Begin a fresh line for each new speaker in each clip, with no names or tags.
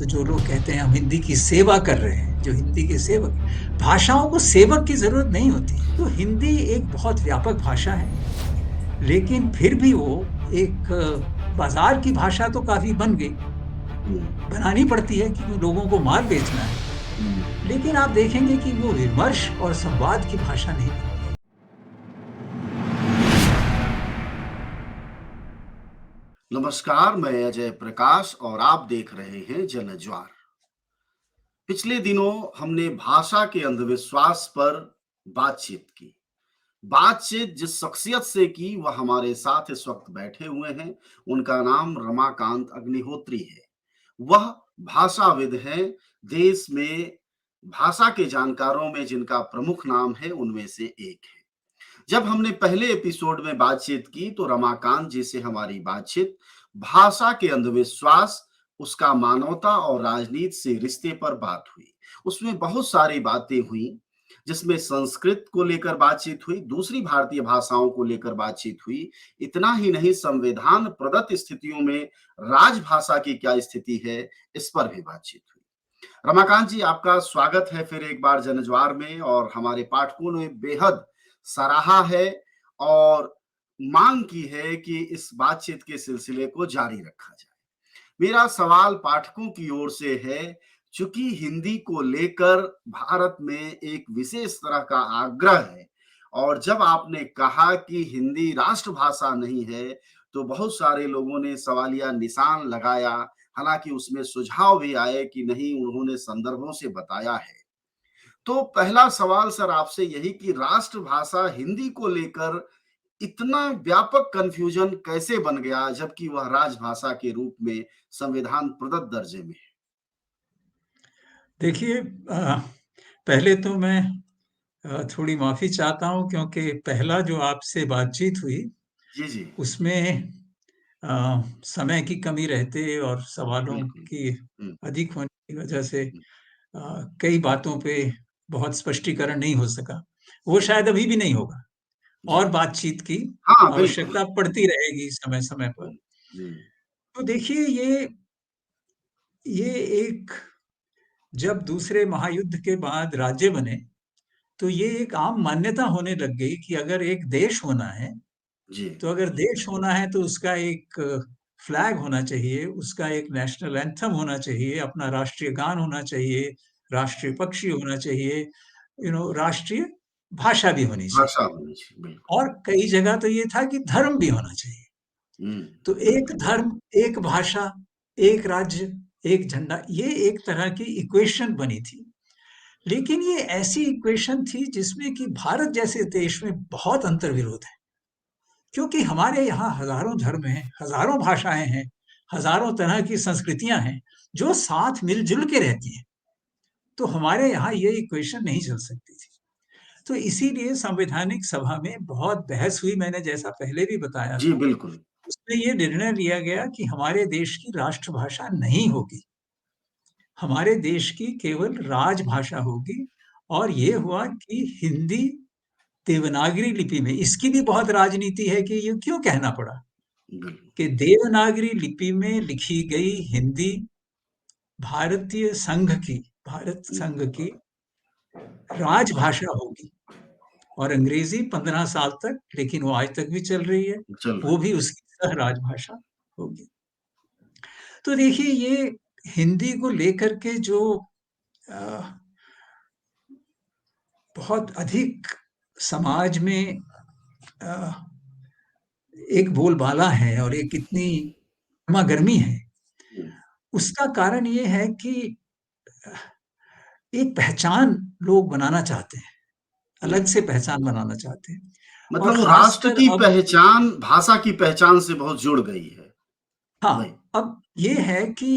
तो जो लोग कहते हैं हम हिंदी की सेवा कर रहे हैं, जो हिंदी के सेवक, भाषाओं को सेवक की ज़रूरत नहीं होती। तो हिंदी एक बहुत व्यापक भाषा है, लेकिन फिर भी वो एक बाज़ार की भाषा तो काफ़ी बन गई,
हम्म,
बनानी पड़ती है क्योंकि लोगों को माल बेचना है।
हम्म।
लेकिन आप देखेंगे कि वो विमर्श और संवाद की भाषा नहीं बन।
नमस्कार, मैं अजय प्रकाश और आप देख रहे हैं जनज्वार। पिछले दिनों हमने भाषा के अंधविश्वास पर बातचीत की। बातचीत जिस शख्सियत से की वह हमारे साथ इस वक्त बैठे हुए हैं। उनका नाम रमाकांत अग्निहोत्री है। वह भाषाविद हैं। देश में भाषा के जानकारों में जिनका प्रमुख नाम है उनमें से एक है। जब हमने पहले एपिसोड में बातचीत की तो रमाकांत जी से हमारी बातचीत भाषा के अंधविश्वास, उसका मानवता और राजनीति से रिश्ते पर बात हुई। उसमें बहुत सारी बातें हुई, जिसमें संस्कृत को लेकर बातचीत हुई, दूसरी भारतीय भाषाओं को लेकर बातचीत हुई। इतना ही नहीं, संविधान प्रदत्त स्थितियों में राजभाषा की क्या स्थिति है, इस पर भी बातचीत हुई। रमाकांत जी, आपका स्वागत है फिर एक बार जनज्वार में। और हमारे पाठकों ने बेहद सराहा है और मांग की है कि इस बातचीत के सिलसिले को जारी रखा जाए। मेरा सवाल पाठकों की ओर से है, चूंकि हिंदी को लेकर भारत में एक विशेष तरह का आग्रह है, और जब आपने कहा कि हिंदी राष्ट्रभाषा नहीं है, तो बहुत सारे लोगों ने सवालिया निशान लगाया। हालांकि उसमें सुझाव भी आए कि नहीं, उन्होंने संदर्भों से बताया है। तो पहला सवाल सर आपसे यही कि राष्ट्रभाषा हिंदी को लेकर इतना व्यापक कंफ्यूजन कैसे बन गया, जबकि वह राजभाषा के रूप में संविधान प्रदत्त दर्जे में है?
देखिए, पहले तो मैं थोड़ी माफ़ी चाहता हूँ क्योंकि पहला जो आपसे बातचीत हुई,
जी, जी।
उसमें समय की कमी रहते और सवालों
बिल्कुल।
की
हुँ,
अधिक होने की वजह से
हुँ।
कई बातों पे बहुत स्पष्टीकरण नहीं हो सका। वो शायद अभी भी नहीं होगा
जी।
और बातचीत की
हाँ, बिल्कुल।
आवश्यकता पड़ती रहेगी समय-समय पर।
हुँ, हुँ।
तो देखिए, ये एक, जब दूसरे महायुद्ध के बाद राज्य बने, तो ये एक आम मान्यता होने लग गई कि अगर एक देश होना है,
जी।
तो अगर देश होना है तो उसका एक फ्लैग होना चाहिए, उसका एक नेशनल एंथम होना चाहिए, अपना राष्ट्रीय गान होना चाहिए, राष्ट्रीय पक्षी होना चाहिए, राष्ट्रीय भाषा भी होनी चाहिए।
भाषा होनी चाहिए, बिल्कुल।
और कई जगह तो ये था कि धर्म भी होना चाहिए।
हुँ,
तो एक
बिल्कुल।
धर्म, एक भाषा, एक राज्य, एक झंडा, ये एक तरह की इक्वेशन बनी थी। लेकिन ये ऐसी इक्वेशन थी जिसमें कि भारत जैसे देश में बहुत अंतर्विरोध है। क्योंकि हमारे यहाँ हज़ारों धर्म हैं, हज़ारों भाषाएँ हैं, हज़ारों तरह की संस्कृतियाँ हैं, जो साथ मिल-जुल के रहती हैं। तो हमारे यहाँ ये इक्वेशन नहीं चल सकती थी। तो इसीलिए संवैधानिक सभा में बहुत बहस हुई, मैंने जैसा पहले भी बताया
जी,
था।
बिल्कुल।
उसमें ये निर्णय लिया गया कि हमारे देश की राष्ट्रभाषा नहीं होगी। हमारे देश की केवल राजभाषा होगी। और ये हुआ कि हिंदी देवनागरी लिपि में, इसकी भी बहुत राजनीति है कि ये क्यों कहना पड़ा
बिल्कुल।
कि देवनागरी लिपि में लिखी गई हिंदी भारतीय संघ की, भारत
हुँ,
संघ की राजभाषा होगी। और अंग्रेजी 15 साल तक, लेकिन वो आज तक भी चल रही है,
चल
वो
रही
भी
है।
उसकी सह राजभाषा होगी। तो देखिए, ये हिंदी को लेकर के जो अ, बहुत अधिक समाज में अ, एक बोलबाला है और एक इतनी गर्मा-गर्मी है,
हुँ,
उसका कारण ये है कि अ, एक पहचान लोग बनाना चाहते हैं, अलग
बिल्कुल।
से पहचान बनाना चाहते हैं। और
मतलब वो राष्ट्र
ख़ासकर
की
अब,
पहचान भाषा की पहचान से बहुत जुड़ गई है। वही।
हाँ, अब ये है कि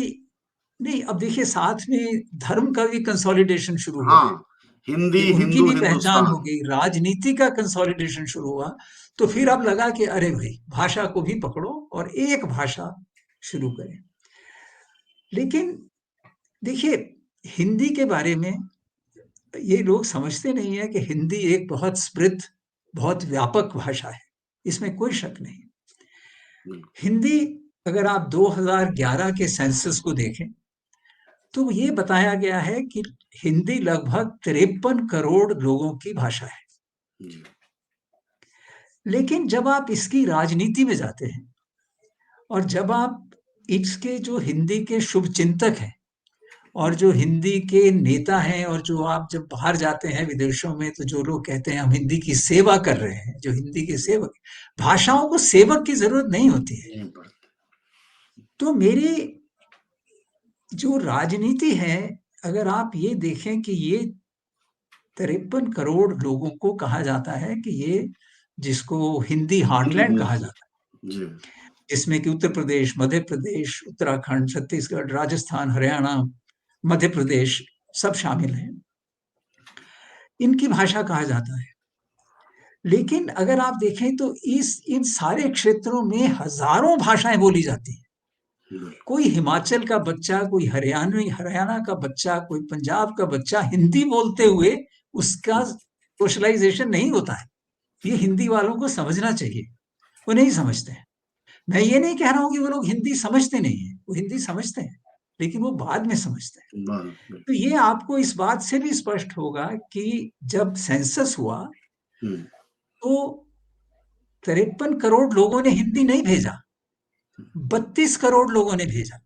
नहीं, अब देखिए, साथ में धर्म का भी कंसोलिडेशन शुरू हुआ,
हाँ, हिंदी,
कि उनकी
हिंदू,
भी पहचान हो
हिंदुस्तान।
गई, राजनीति का कंसोलिडेशन शुरू हुआ। तो फिर
हुँ,
अब लगा कि अरे भई, भाषा को भी पकड़ो और एक भाषा शुरू करें। लेकिन देखिए, हिंदी के बारे में ये लोग समझते नहीं है कि हिंदी एक बहुत समृद्ध, बहुत व्यापक भाषा है, इसमें कोई शक नहीं।
बिल्कुल।
हिंदी, अगर आप 2011 के सेंसस को देखें, तो ये बताया गया है कि हिंदी लगभग 53 करोड़ लोगों की भाषा है।
जी।
लेकिन जब आप इसकी राजनीति में जाते हैं और जब आप इसके जो हिंदी के शुभ चिंतक हैं और जो हिंदी के नेता हैं और जो आप जब बाहर जाते हैं विदेशों में, तो जो लोग कहते हैं हम हिंदी की सेवा कर रहे हैं, जो हिंदी के सेवक, भाषाओं को सेवक की जरूरत नहीं होती है।
नहीं पढ़ते।
तो मेरी जो राजनीति है, अगर आप ये देखें कि ये 53 करोड़ लोगों को कहा जाता है कि ये, जिसको हिंदी
हिंदी
हार्टलैंड कहा
भाषी।
जाता
जी।
है, जिसमें कि उत्तर प्रदेश, मध्य प्रदेश, उत्तराखंड, छत्तीसगढ़, राजस्थान, हरियाणा, मध्य प्रदेश सब शामिल हैं, इनकी भाषा कहा जाता है। लेकिन अगर आप देखें तो इन सारे क्षेत्रों में हजारों भाषाएं बोली जाती हैं।
बिल्कुल।
कोई हिमाचल का बच्चा, कोई हरियाणा का बच्चा, कोई पंजाब का बच्चा हिंदी बोलते हुए उसका सोशलाइजेशन नहीं होता है। ये हिंदी वालों को समझना चाहिए, वो नहीं समझते हैं। मैं ये नहीं कह रहा हूं कि वो लोग हिंदी समझते नहीं है, वो हिंदी समझते हैं, लेकिन वो बाद में समझते हैं।
बिल्कुल।
तो ये आपको इस बात से भी स्पष्ट होगा कि जब सेंसस हुआ तो 53 करोड़ लोगों ने हिंदी नहीं भेजा, 32 करोड़ लोगों ने भेजा।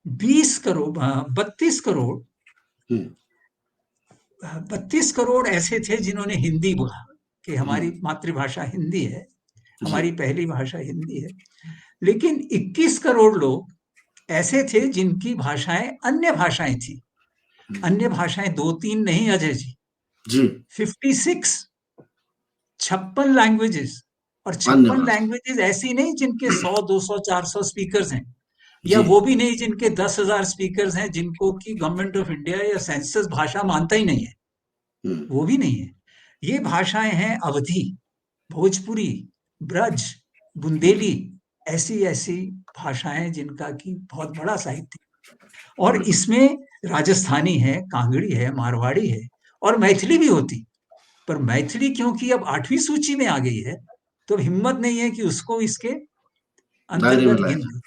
32 करोड़ ऐसे थे जिन्होंने हिंदी बोला कि हमारी मातृभाषा हिंदी है, हमारी पहली भाषा हिंदी है। लेकिन 21 करोड़ लोग ऐसे थे जिनकी भाषाएं अन्य भाषाएं थी। अन्य भाषाएं 2-3 नहीं अजय जी,
जी।
56 लैंग्वेजेस। और
अन्य
56
भाषा।
लैंग्वेजेस ऐसी नहीं जिनके 100, 200, 400 स्पीकर्स हैं, या
जी।
वो भी नहीं जिनके 10,000 स्पीकर्स हैं, जिनको कि गवर्नमेंट ऑफ इंडिया या सेंसस भाषा मानता ही नहीं है, वो भी नहीं है। ये भाषाएं हैं अवधी, भोजपुरी, ब्रज, बुंदेली, ऐसी ऐसी भाषाएं जिनका कि बहुत बड़ा साहित्य। और इसमें राजस्थानी है, कांगड़ी है, मारवाड़ी है और मैथिली भी होती। पर मैथिली क्योंकि अब 8वीं सूची में आ गई है, तो हिम्मत नहीं है कि उसको इसके
दायरे में
अंतर्गत
लाया
गिन
जाए।
दे।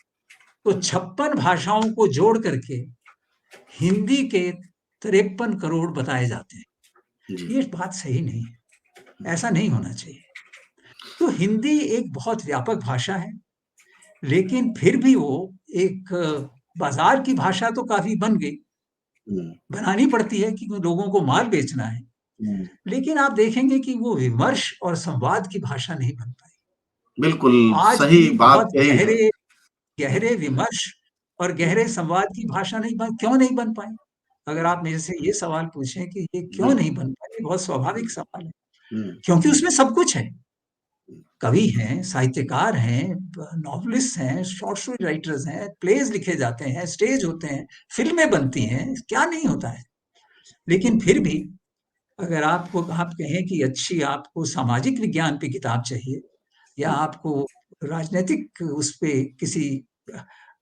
तो 56 भाषाओं को जोड़ करके हिंदी के 53 करोड़ बताए जाते हैं।
जी।
ये बात सही नहीं है, ऐसा नहीं होना चाहिए। तो हिंदी एक बहुत व्यापक भाषा है, लेकिन फिर भी वो एक बाजार की भाषा तो काफी बन गई, बनानी पड़ती है क्योंकि लोगों को माल बेचना है। लेकिन आप देखेंगे कि वो विमर्श और संवाद की भाषा नहीं बन पाई।
बिल्कुल
आज
सही
भी
बात
बहुत
यही है।
गहरे गहरे विमर्श और गहरे संवाद की भाषा क्यों नहीं बन पाई? अगर आप मेरे से ये सवाल पूछें कि ये क्यों नहीं
बिल्कुल।
बन पाई, बहुत स्वाभाविक सवाल है।
हुँ।
क्योंकि उसमें सब कुछ है। कवि हैं, साहित्यकार हैं, नॉवलिस्ट हैं, शॉर्ट स्टोरी राइटर्स हैं, प्लेज लिखे जाते हैं, स्टेज होते हैं, फिल्में बनती हैं, क्या नहीं होता है। लेकिन फिर भी अगर आप कहें कि अच्छी आपको सामाजिक विज्ञान पे किताब चाहिए या आपको राजनीतिक उस पे किसी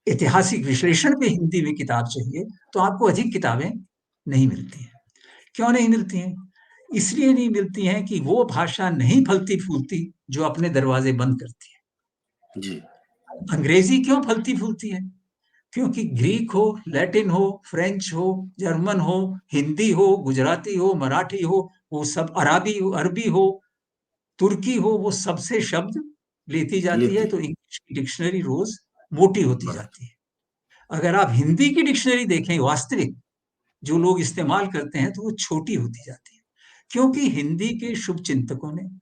ऐतिहासिक विश्लेषण पे हिंदी में किताब चाहिए, तो आपको अधिक किताबें नहीं मिलती हैं। क्यों नहीं मिलती हैं? इसलिए नहीं मिलती हैं कि वो भाषा नहीं फलती-फूलती जो अपने दरवाजे बंद करती है।
जी।
अंग्रेजी क्यों फलती-फूलती है? क्योंकि ग्रीक हो, लैटिन हो, फ्रेंच हो, जर्मन हो, हिंदी हो, गुजराती हो, मराठी हो, वो सब अरबी हो, तुर्की हो, वो सबसे शब्द लेती जाती है,
लेती
तो इंग्लिश की डिक्शनरी रोज मोटी होती
बढ़
जाती है। अगर आप हिंदी की डिक्शनरी देखें वास्तविक, जो लोग इस्तेमाल करते हैं, तो वो छोटी होती जाती है। क्योंकि हिंदी के शुभ चिंतकों ने,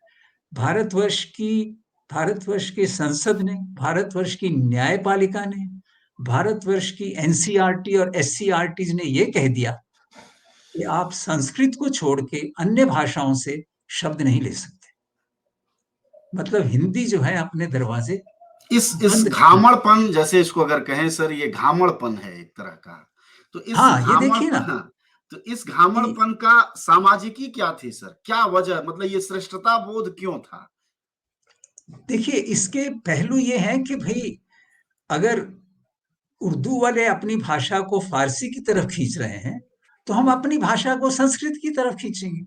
भारतवर्ष की भारतवर्ष के संसद ने, भारतवर्ष की न्यायपालिका ने, भारतवर्ष की एनसीईआरटी और एससीईआरटी ने ये कह दिया कि आप संस्कृत को छोड़ के अन्य भाषाओं से शब्द नहीं ले सकते। मतलब हिंदी जो है अपने दरवाजे
इस
बंद करना।
घामड़पन, जैसे इसको अगर कहें सर, ये घामड़पन है एक तरह का। तो इस
हाँ, ये देखिए
घामड़पन,
ना
हाँ, तो इस
कि
घामड़पन का सामाजिकी क्या थी सर? क्या वजह, मतलब ये श्रेष्ठता बोध क्यों था?
देखिए इसके पहलू ये हैं कि भाई अगर उर्दू वाले अपनी भाषा को फारसी की तरफ खींच रहे हैं, तो हम अपनी भाषा को संस्कृत की तरफ खींचेंगे।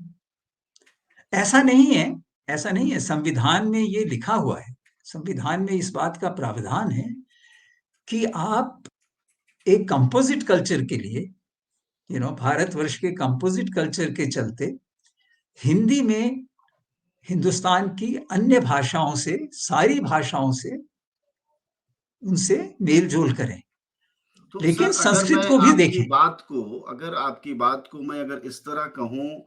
ऐसा नहीं है, ऐसा नहीं है। संविधान में ये लिखा हुआ है, संविधान में इस बात का प्रावधान है कि आप एक कंपोजिट कल्चर के लिए, भारतवर्ष के कंपोजिट कल्चर के चलते हिंदी में हिंदुस्तान की अन्य भाषाओं से, सारी भाषाओं से, उनसे मेल जोल करें,
तो
लेकिन
सर,
संस्कृत को भी देखें।
अगर आपकी बात को मैं अगर इस तरह कहूं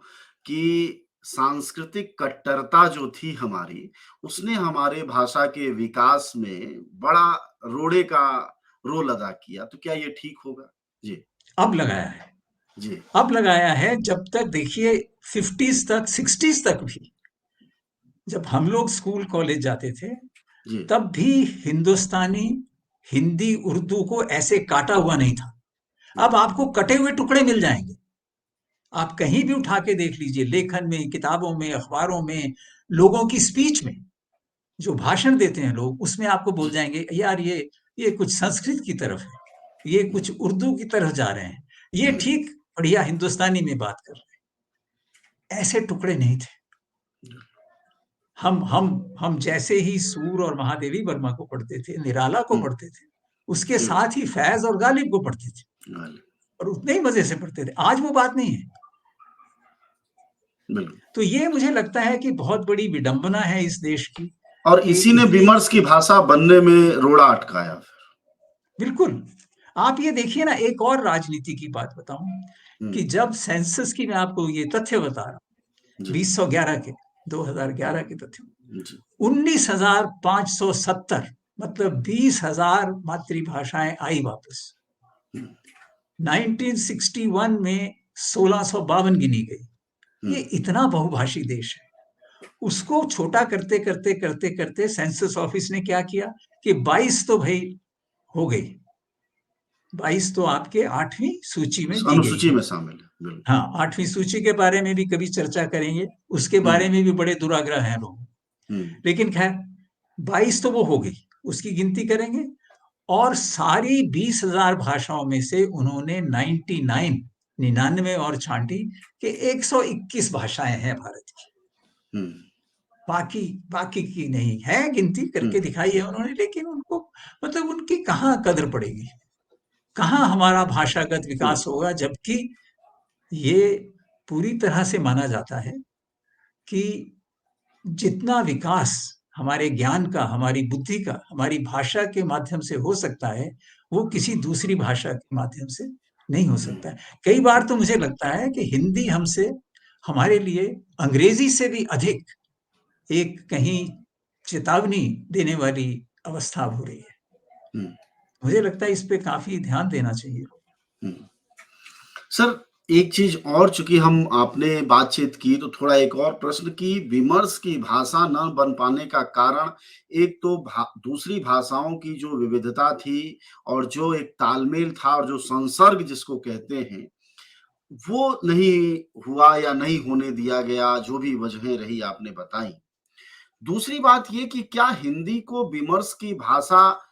कि सांस्कृतिक कट्टरता जो थी हमारी, उसने हमारे भाषा के विकास में बड़ा रोड़े का रोल अदा किया, तो क्या ये ठीक होगा? जी।
अब लगाया है,
जी।
अब लगाया है। जब तक देखिए 50s तक, 60s तक भी, जब हम लोग स्कूल कॉलेज जाते थे,
जी।
तब भी हिंदुस्तानी, हिंदी, उर्दू को ऐसे काटा हुआ नहीं था। अब आपको कटे हुए टुकड़े मिल जाएंगे, आप कहीं भी उठा के देख लीजिए, लेखन में, किताबों में, अखबारों में, लोगों की स्पीच में, जो भाषण देते हैं लोग, उसमें आपको बोल
जी।
जाएंगे यार ये कुछ संस्कृत की तरफ है, ये कुछ उर्दू की तरफ जा रहे हैं, ये ठीक बढ़िया हिंदुस्तानी में बात कर रहे हैं। ऐसे टुकड़े नहीं थे। हम जैसे ही सूर और महादेवी वर्मा को पढ़ते थे, निराला को पढ़ते थे, उसके
जी।
साथ ही फैज और गालिब को पढ़ते थे,
बिल्कुल।
और उतने ही मजे से पढ़ते थे। आज वो बात नहीं है।
बिल्कुल।
तो ये मुझे लगता है कि बहुत बड़ी विडंबना है इस देश की,
और
कि
इसी ने
इतनी,
विमर्श की भाषा बनने में रोड़ा अटकाया फिर।
बिल्कुल। आप ये देखिए ना, एक और राजनीति की बात बताऊं, कि जब सेंसस की, मैं आपको ये तथ्य बता रहा हूं,
जी।
2011 के, 2011 के तथ्य,
जी।
19,570, मतलब 20,000 मातृभाषाएं आई वापस। 1961 में 1652 गिनी गई। ये इतना बहुभाषी देश है, उसको छोटा करते करते करते करते सेंसस ऑफिस ने क्या किया कि 22 तो भाई हो गई, 22 तो आपके 8वीं सूची में दी गई
अनुसूची
है।
में शामिल है। बिल्कुल।
हाँ, 8वीं सूची के बारे में भी कभी चर्चा करेंगे, उसके बारे में भी बड़े दुराग्रह हैं लोग, लेकिन खैर 22 तो वो हो गई, उसकी गिनती करेंगे। और सारी 20,000 भाषाओं में से उन्होंने 99 और छांटी कि 121 भाषाएं हैं भारत की, बाकी बाकी की नहीं है। गिनती करके दिखाई है उन्होंने, लेकिन उनको, मतलब उनकी कहाँ कदर पड़ेगी, कहाँ हमारा भाषागत विकास होगा, जबकि ये पूरी तरह से माना जाता है कि जितना विकास हमारे ज्ञान का, हमारी बुद्धि का, हमारी भाषा के माध्यम से हो सकता है, वो किसी दूसरी भाषा के माध्यम से नहीं हो सकता है। कई बार तो मुझे लगता है कि हिंदी हमसे, हमारे लिए अंग्रेजी से भी अधिक एक कहीं चेतावनी देने वाली अवस्था हो रही है। मुझे लगता है इस पे काफी ध्यान देना चाहिए।
सर, एक चीज और, चूंकि हम आपने बातचीत की तो थोड़ा एक और प्रश्न की, विमर्श की भाषा न बन पाने का कारण एक तो दूसरी भाषाओं की जो विविधता थी और जो एक तालमेल था और जो संसर्ग जिसको कहते हैं, वो नहीं हुआ या नहीं होने दिया गया, जो भी वजहें रही आपने बताई। दूसरी बात ये कि क्या हिंदी को विमर्श की भाषा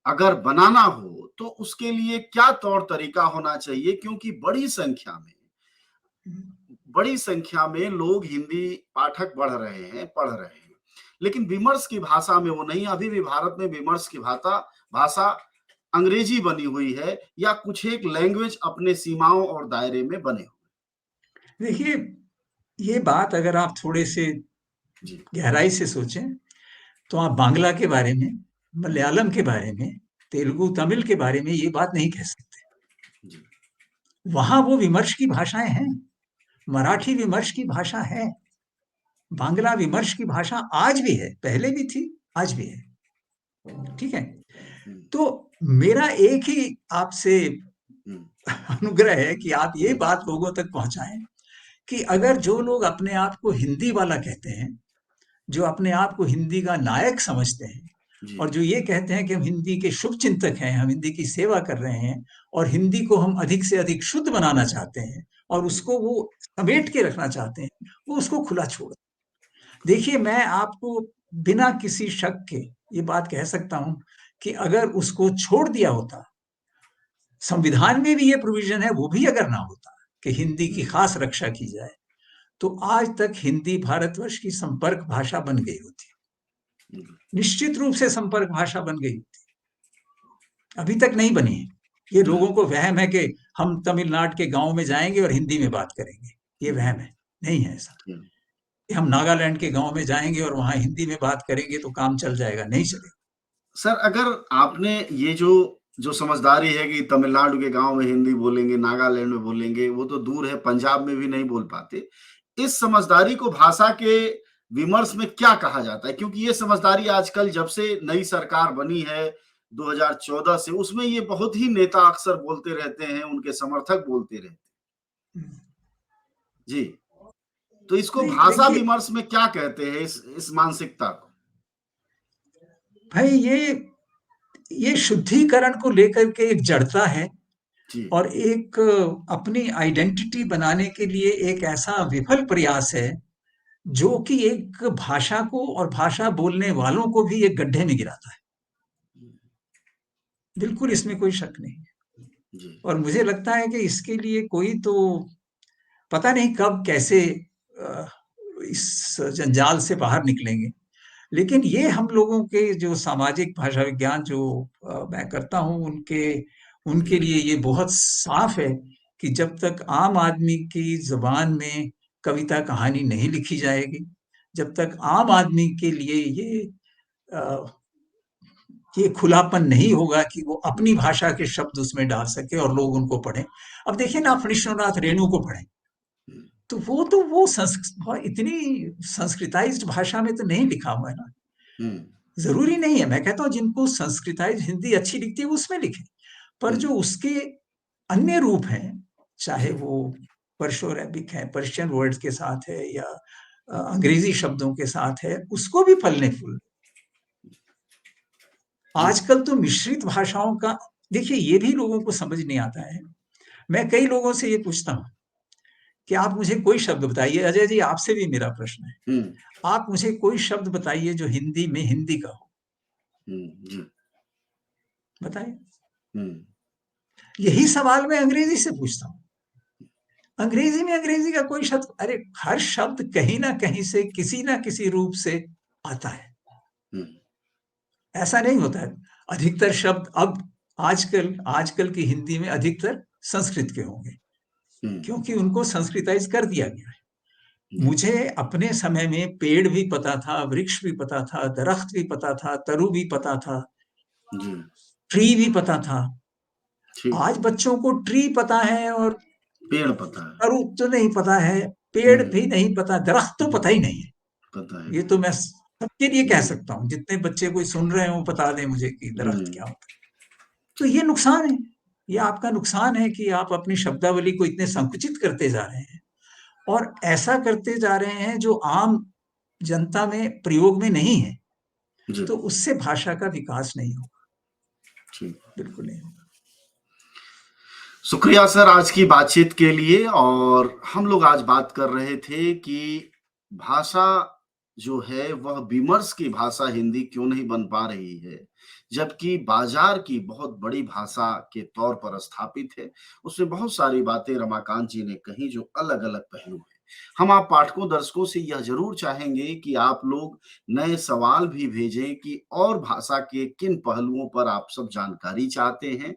अगर बनाना हो तो उसके लिए क्या तौर तरीका होना चाहिए, क्योंकि बड़ी संख्या में लोग हिंदी पाठक पढ़ रहे हैं, लेकिन विमर्श की भाषा में वो नहीं। अभी भी भारत में विमर्श की भाषा अंग्रेजी बनी हुई है या कुछ एक लैंग्वेज अपने सीमाओं और दायरे में बने हुए।
देखिए, ये बात अगर आप थोड़े से गहराई से सोचें, तो आप बांग्ला के बारे में, मलयालम के बारे में, तेलुगु, तमिल के बारे में ये बात नहीं कह सकते। वहां वो विमर्श की भाषाएं हैं। मराठी विमर्श की भाषा है, बांग्ला विमर्श की भाषा आज भी है, पहले भी थी, आज भी है। ठीक है। तो मेरा एक ही आपसे अनुग्रह है कि आप ये बात लोगों तक पहुंचाएं कि अगर जो लोग अपने आप को हिंदी वाला कहते हैं, जो अपने आप को हिंदी का नायक समझते हैं, और जो ये कहते हैं कि हम हिंदी के शुभ चिंतक हैं, हम हिंदी की सेवा कर रहे हैं, और हिंदी को हम अधिक से अधिक शुद्ध बनाना चाहते हैं, और उसको वो समेट के रखना चाहते हैं, वो उसको खुला छोड़। देखिए, मैं आपको बिना किसी शक के ये बात कह सकता हूं कि अगर उसको छोड़ दिया होता, संविधान में भी ये प्रोविजन है, वो भी अगर ना होता कि हिंदी की खास रक्षा की जाए, तो आज तक हिंदी भारतवर्ष की संपर्क भाषा बन गई होती, निश्चित रूप से संपर्क भाषा बन गई होती। अभी तक नहीं बनी है। ये लोगों को वहम है कि हम तमिलनाडु के गांव में जाएंगे और हिंदी में बात करेंगे, ये वहम है, नहीं है ऐसा। कि हम नागालैंड के गांव में जाएंगे और वहां हिंदी में बात करेंगे तो काम चल जाएगा, नहीं चलेगा।
सर, अगर आपने ये जो समझदारी है कि तमिलनाडु के गांव में हिंदी बोलेंगे, नागालैंड में बोलेंगे, वो तो दूर है, पंजाब में भी नहीं बोल पाते। इस समझदारी को भाषा के विमर्श में क्या कहा जाता है? क्योंकि ये समझदारी आजकल जब से नई सरकार बनी है 2014 से, उसमें ये बहुत ही नेता अक्सर बोलते रहते हैं, उनके समर्थक बोलते रहते हैं। जी, तो इसको
नहीं
भाषा
देखिए
विमर्श में क्या कहते हैं, इस मानसिकता को?
भाई, ये शुद्धिकरण को लेकर के एक जड़ता है,
जी,
और एक अपनी आइडेंटिटी बनाने के लिए एक ऐसा विफल प्रयास है जो कि एक भाषा को और भाषा बोलने वालों को भी एक गड्ढे में गिराता है। बिल्कुल इसमें कोई शक नहीं है।
जी,
और मुझे लगता है कि इसके लिए कोई तो पता नहीं कब कैसे अ, इस जंजाल से बाहर निकलेंगे। लेकिन ये हम लोगों के जो सामाजिक भाषा विज्ञान जो मैं करता हूँ, उनके उनके लिए ये बहुत साफ है कि जब तक आम आदमी की जुबान में कविता कहानी नहीं लिखी जाएगी, जब तक आम आदमी के लिए अ, ये खुलापन नहीं होगा कि वो अपनी भाषा के शब्द उसमें डाल सके और लोग उनको पढ़ें। अब देखिए ना, आप विश्वनाथ रेणु को पढ़ें, तो वो इतनी संस्कृताइज्ड भाषा में तो नहीं लिखा हुआ है ना। जरूरी नहीं है, मैं कहता हूं जिनको संस्कृताइज्ड हिंदी अच्छी लिखती है वो उसमें लिखे, पर जो उसके अन्य रूप हैं, चाहे वो पर्शो अरेबिक है, पर्शियन वर्ड्स के साथ है, या अंग्रेजी शब्दों के साथ है, उसको भी फलने फूल।
जी,
आजकल तो मिश्रित भाषाओं का, देखिए ये भी लोगों को समझ नहीं आता है। मैं कई लोगों से ये पूछता हूँ कि आप मुझे कोई शब्द बताइए, अजय जी आपसे भी मेरा प्रश्न है, आप मुझे कोई शब्द बताइए जो हिंदी में हिंदी का हो,
जी,
बताइए। यही सवाल मैं अंग्रेजी से पूछता हूँ, अंग्रेजी में अंग्रेजी का कोई शब्द, अरे हर शब्द कहीं ना कहीं से किसी ना किसी रूप से आता है, ऐसा नहीं होता है। अधिकतर शब्द अब आजकल आजकल की हिंदी में अधिकतर संस्कृत के होंगे, क्योंकि उनको संस्कृताइज कर दिया गया है। मुझे अपने समय में पेड़ भी पता था, वृक्ष भी पता था, दरख्त भी पता था, तरु भी पता था,
जी,
ट्री भी पता था।
ठीक,
आज बच्चों को ट्री पता है और
पेड़ पता है।
तरु तो नहीं पता है, पेड़ भी नहीं पता, दरख्त तो पता ही नहीं है।
पता है
ये
नहीं।
तो मैं सबके लिए कह सकता हूँ, जितने बच्चे कोई सुन रहे हो बता दें मुझे कि दरख्त क्या होता है। तो ये नुकसान है, ये आपका नुकसान है कि आप अपनी शब्दावली को इतने संकुचित करते जा रहे हैं, और ऐसा करते जा रहे हैं जो आम जनता में प्रयोग में नहीं है,
जी,
तो उससे भाषा का विकास नहीं होगा,
ठीक।
बिल्कुल नहीं होगा।
शुक्रिया सर आज की बातचीत के लिए। और हम लोग आज बात कर रहे थे कि भाषा जो है वह विमर्श की भाषा हिंदी क्यों नहीं बन पा रही है, जबकि बाजार की बहुत बड़ी भाषा के तौर पर स्थापित है। उसमें बहुत सारी बातें रमाकांत जी ने कही जो अलग-अलग पहलू हैं। हम आप पाठकों, दर्शकों से यह ज़रूर चाहेंगे कि आप लोग नए सवाल भी भेजें कि और भाषा के किन पहलुओं पर आप सब जानकारी चाहते हैं।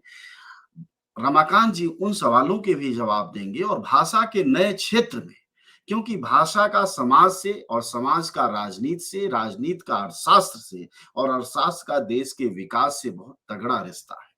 रमाकांत जी उन सवालों के भी जवाब देंगे और भाषा के नए क्षेत्र में, क्योंकि भाषा का समाज से और समाज का राजनीति से, राजनीति का अर्थशास्त्र से और अर्थशास्त्र का देश के विकास से बहुत तगड़ा रिश्ता है।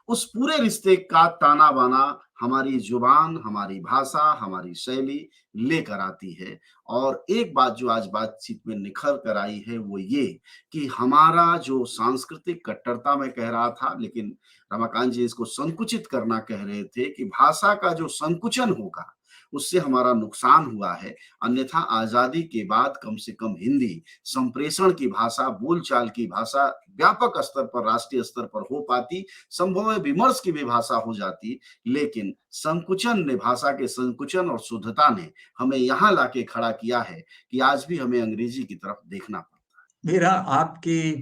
उस पूरे रिश्ते का ताना-बाना हमारी जुबान, हमारी भाषा, हमारी शैली लेकर आती है। और एक बात जो आज बातचीत में निखर कर आई है वो ये कि हमारा जो सांस्कृतिक कट्टरता मैं कह रहा था, लेकिन रमाकांत जी इसको संकुचित करना कह रहे थे कि भाषा का जो संकुचन होगा, उससे हमारा नुकसान हुआ है। अन्यथा आज़ादी के बाद कम से कम हिंदी संप्रेषण की भाषा, बोलचाल की भाषा व्यापक स्तर पर, राष्ट्रीय स्तर पर हो पाती, संभव है विमर्श की भी भाषा हो जाती। लेकिन संकुचन ने, भाषा के संकुचन और शुद्धता ने हमें यहाँ लाके खड़ा किया है कि आज भी हमें अंग्रेजी की तरफ देखना पड़ता
मेरा आपके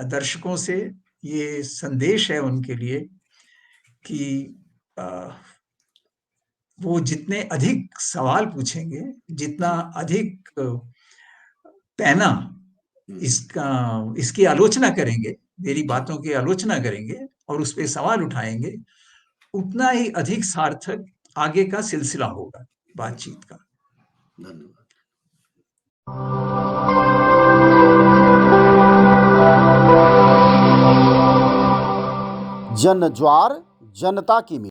दर्शकों से ये संदेश है उनके लिए कि अ, वो जितने अधिक सवाल पूछेंगे, जितना
है।
अधिक पैना
जी,
इसकी आलोचना करेंगे, मेरी
जी,
बातों की आलोचना करेंगे और उस पे सवाल उठाएंगे, उतना ही अधिक सार्थक आगे का सिलसिला होगा बातचीत का।
धन्यवाद। जन ज्वार जनता की